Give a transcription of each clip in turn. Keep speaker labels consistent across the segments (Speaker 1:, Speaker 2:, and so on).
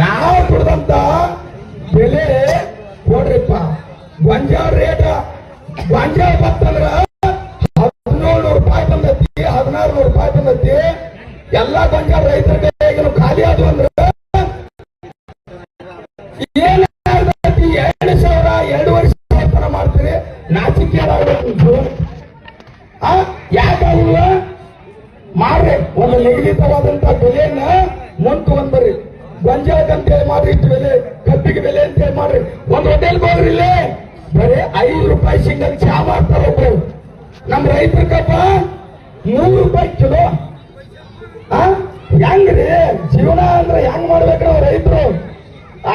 Speaker 1: ನಾವು ದುಡ್ದಂತ ಬೆಲೆ ಕೊಡ್ರಿಪ್ಪ. ಗೊಂಜಾಳ ರೇಟ್ ಗೊಂಜಾಳ ಬತ್ತಂದ್ರ 1700 ರೂಪಾಯಿ ಬಂದೈತಿ, 1600 ರೂಪಾಯಿ ಬಂದೈತಿ. ಎಲ್ಲಾ ಗೊಂಜಾಳ ರೈತರಿಗೆ ಈಗ ಖಾಲಿ ಆದ್ವು ಅಂದ್ರ ಏನ್ 2,000 2,500 ಮಾಡ್ತೀರಿ. ನಾಚಿಕೆ ಯಾಕಾಗುವ ಮಾಡ್ರಿ. ಒಂದು ನಿಗದಿತವಾದಂತ ಬೆಲೆಯನ್ನ ಮುಂದೆ ತಗೊಂಡ್ಬರ್ರಿ. ಗೊಂಜಾಳಕ್ಕೆ ಅಂತೇಳಿ ಮಾಡ್ರಿ, ಇಷ್ಟು ಬೆಲೆ, ಕಬ್ಬಿಗೆ ಬೆಲೆ ಅಂತೇಳಿ ಮಾಡ್ರಿ. ಒಂದ್ ಹೋಟೆಲ್ಗೆ ಹೋಗ್ರಿ, ಇಲ್ಲೇ ಬರೀ 5 ರೂಪಾಯಿ ಸಿಂಗಲ್ ಚಾ ಮಾಡ್ತಾರ ಒಬ್ರು. ನಮ್ ರೈತರ ಕಬ್ಬ 3 ರೂಪಾಯಿ ಕಿಲೋ. ಹೆಂಗ್ರಿ ಜೀವನ ಅಂದ್ರೆ ಹೆಂಗ್ ಮಾಡ್ಬೇಕ್ರಿ ನಾವು ರೈತರು?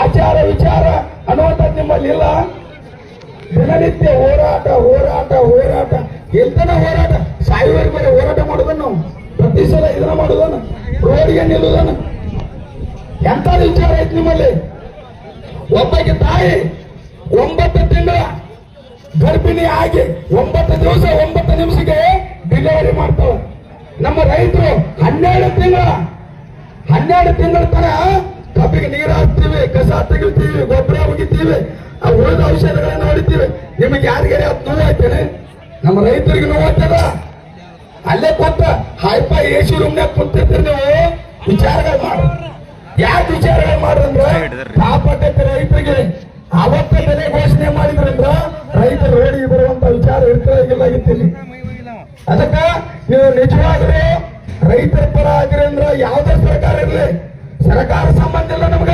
Speaker 1: ಆಚಾರ ವಿಚಾರ ಅನ್ನುವಂಥದ್ದು ನಿಮ್ಮಲ್ಲಿ ಇಲ್ಲ. ದಿನನಿತ್ಯ ಹೋರಾಟ ಹೋರಾಟ ಹೋರಾಟ, ಎಂತನ ಹೋರಾಟ, ಸಾಯುವವರೆಗೆ ಬರೀ ಹೋರಾಟ ಮಾಡೋದನ್ನು ನಾವು. ಪ್ರತಿ ಸಲ ಇದನ್ನ ಮಾಡೋದನ್ನ, ರೋಡ್ಗೆ ನಿಲ್ಲುದನ್ನ. ಎಂತದ ವಿಚಾರ ಐತಿ ನಿಮ್ಮಲ್ಲಿ? ಒಬ್ಬಕ್ಕೆ ತಾಯಿ 9 ತಿಂಗಳ ಗರ್ಭಿಣಿ ಆಗಿ 9 ದಿವಸ 9 ನಿಮಿಷಕ್ಕೆ ಡೆಲಿವರಿ ಮಾಡ್ತಾವ. ನಮ್ಮ ರೈತರು 12 ತಿಂಗಳ ತರ ಕಬ್ಬಿಗೆ ನೀರು ಹಾಕ್ತೀವಿ, ಕಸ ತೆಗಿತೀವಿ, ಗೊಬ್ಬರ ಒಗಿತೀವಿ, ಉಳಿದ ಔಷಧಗಳನ್ನ ಹೊಡಿತೀವಿ. ನಿಮಗೆ ಯಾರಿಗಾರ ನೋವಾಯ್ತೇನೆ? ನಮ್ಮ ರೈತರಿಗೆ ನೋವಾಗ್ತದ? ಅಲ್ಲೇ ಕೊತ್ತ ಹೈಪ ಎಸಿ ರೂಮ್ನಾಗ ಕುಂತಿರ್ತೀರಿ ನೀವು. ವಿಚಾರಗಳು ಮಾಡ. ಯಾಕೆ ವಿಚಾರಗಳು ಮಾಡ್ರಂದ್ರ ಕಾಪಾಟೈತೆ ರೈತರಿಗೆ. ಅವತ್ತ ಬೆಲೆ ಘೋಷಣೆ ಮಾಡಿದ್ರಂದ್ರ ರೈತರು ರೋಡಿಗೆ ಬರುವಂತ ವಿಚಾರ ಇರ್ತಿಲ್ಲ. ಅದಕ್ಕ ನೀವು ನಿಜವಾಗ್ಲೂ ರೈತರ ಪರ ಆಗಿರಿ ಅಂದ್ರ ಯಾವುದೇ ಸರ್ಕಾರ ಇರಲಿ, ಸರ್ಕಾರ ಸಂಬಂಧ ಇಲ್ಲ ನಮ್ಗ.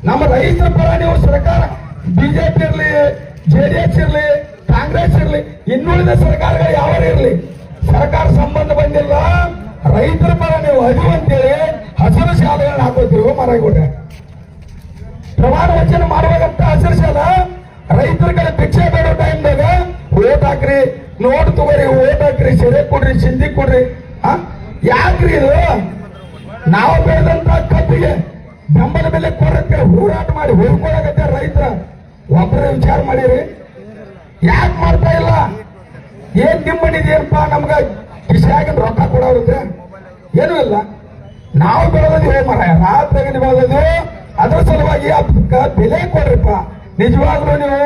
Speaker 1: ನಮ್ಮ ರೈತರ ಪರ ನೀವು ಸರ್ಕಾರ ಬಿಜೆಪಿ ಇರ್ಲಿ, ಜೆಡಿಎಸ್ ಇರ್ಲಿ, ಕಾಂಗ್ರೆಸ್ ಇರ್ಲಿ, ಇನ್ನುಳಿದ ಸರ್ಕಾರಗಳು ಯಾವ ಇರ್ಲಿ, ಸರ್ಕಾರ ಸಂಬಂಧ ಬಂದಿಲ್ಲ. ರೈತರ ಪರ ನೀವು ಅರಿವು ಅಂತೇಳಿ ಹಸಿರು ಶಾಲೆಗಳನ್ನ ಹಾಕೋತೀವಿ. ಮರಗೊಂಡೆ ಪ್ರಮಾಣ ವಚನ ಮಾಡುವಾಗಂತ ಹಸಿರು ಶಾಲ ರೈತರ ಕಡೆ ಭಿಕ್ಷೆ ಬೇಡೋ ಟೈಮ್ದಾಗ ಓಟ್ ಹಾಕ್ರಿ, ನೋಟ್ ತಗೋರಿ, ಓಟ್ ಹಾಕ್ರಿ, ಸೆರೆ ಕೊಡ್ರಿ, ಸಿಂಧಿ ಕೊಡ್ರಿ. ಯಾಕ್ರಿ ಇದು? ನಾವು ಬೆಳೆದಂತ ಕಬ್ಬಿಗೆ ಬೆಂಬಲ ಬೆಲೆ ಕೊಡಕ್ಕೆ ಹೋರಾಟ ಮಾಡಿ ಹೊಯ್ಕೊಳಕತ್ತೆ ರೈತರ. ಒಬ್ಬರೇ ವಿಚಾರ ಮಾಡಿರಿ, ಯಾಕೆ ಮಾಡ್ತಾ ಇಲ್ಲ? ಏನ್ ನಿಮ್ಮನಿದೇನಪ್ಪ? ನಮ್ಗ ಕಿಶಾಗಿನ ರೊಕ್ಕ ಕೊಡೋರುತ್ತೆ ಏನೂ ಇಲ್ಲ. ನಾವು ಬೆಳೆದಿದ್ದೀವಿ ಮರ, ರಾತ್ರಿ ಬೆಳೆದಿದ್ದೀವಿ. ಅದ್ರ ಸಲುವಾಗಿ ಅದಕ್ಕ ಬೆಲೆ ಕೊಡ್ರಿಪ್ಪ. ನಿಜವಾಗ್ಲೂ ನೀವು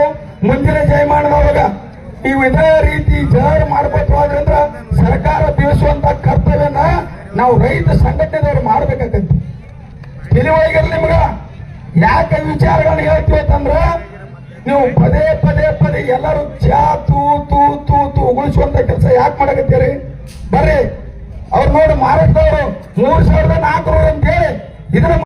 Speaker 1: ಮುಂದಿನ ಜಯಮಾನದೊಳಗ ನೀವು ಇದೇ ರೀತಿ ಜಾರಿ ಮಾಡ್ಬೇಕು ಅಂದ್ರ ಸರ್ಕಾರ ಬೀಳಿಸುವಂತ ಕರ್ತವ್ಯನ ನಾವು ರೈತ ಸಂಘಟನೆದವ್ರು ಮಾಡ್ಬೇಕಾಗತ್ತೆ. ತಿಳಿವಳಿಗಿರ್ಲಿ ನಿಮ್ಗ. ಯಾಕೆ ವಿಚಾರಗಳನ್ನ ಹೇಳ್ತೀವತ್ತಂದ್ರ ನೀವು ಪದೇ ಪದೇ ಪದೇ ಎಲ್ಲರೂ ಚಾ ತೂ ತೂ ತೂ ತೂ ಉಗುಳಿಸುವಂತ ಕೆಲಸ ಯಾಕೆ ಮಾಡಕತ್ತೀರಿ? ಬರ್ರಿ ಅವ್ರು ನೋಡಿ ಮಾರಾಟದವರು 3,400 ಅಂತ ಹೇಳಿ ಇದನ್ನ